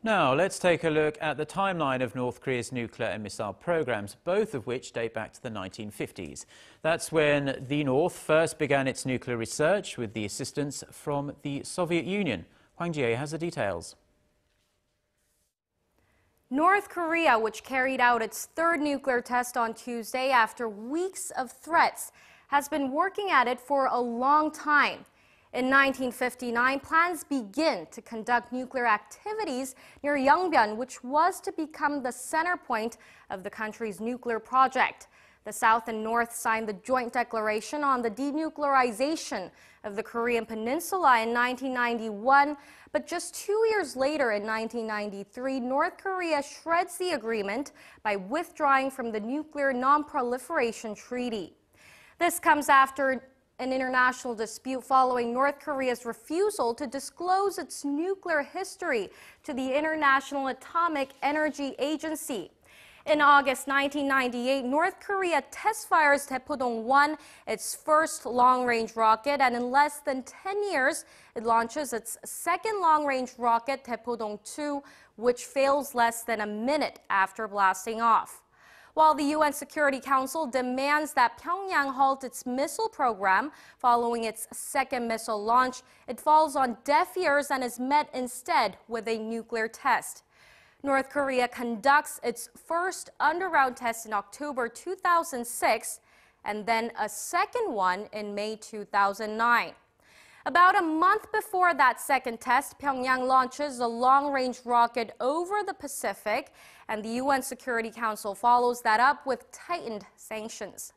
Now, let's take a look at the timeline of North Korea's nuclear and missile programs, both of which date back to the 1950s. That's when the North first began its nuclear research with the assistance from the Soviet Union. Hwang Ji-hye has the details. North Korea, which carried out its third nuclear test on Tuesday after weeks of threats, has been working at it for a long time. In 1959, plans began to conduct nuclear activities near Yongbyon, which was to become the center point of the country's nuclear project. The South and North signed the joint declaration on the denuclearization of the Korean Peninsula in 1991, but just 2 years later, in 1993, North Korea shreds the agreement by withdrawing from the nuclear non-proliferation treaty. This comes after an international dispute following North Korea's refusal to disclose its nuclear history to the International Atomic Energy Agency. In August 1998, North Korea test fires Taepodong-1, its first long-range rocket, and in less than 10 years, it launches its second long-range rocket, Taepodong-2, which fails less than a minute after blasting off. While the UN Security Council demands that Pyongyang halt its missile program following its second missile launch, it falls on deaf ears and is met instead with a nuclear test. North Korea conducts its first underground test in October 2006 and then a second one in May 2009. About a month before that second test, Pyongyang launches a long-range rocket over the Pacific, and the UN Security Council follows that up with tightened sanctions.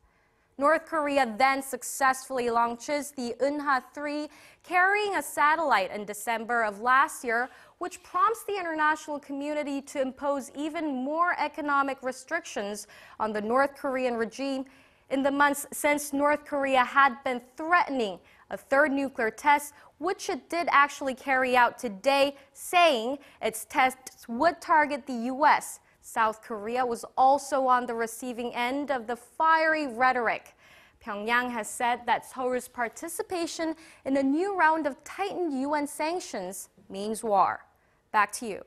North Korea then successfully launches the Unha-3, carrying a satellite in December of last year, which prompts the international community to impose even more economic restrictions on the North Korean regime in the months since North Korea had been threatening a third nuclear test, which it did actually carry out today, saying its tests would target the U.S. South Korea was also on the receiving end of the fiery rhetoric. Pyongyang has said that Seoul's participation in a new round of tightened UN sanctions means war. Back to you.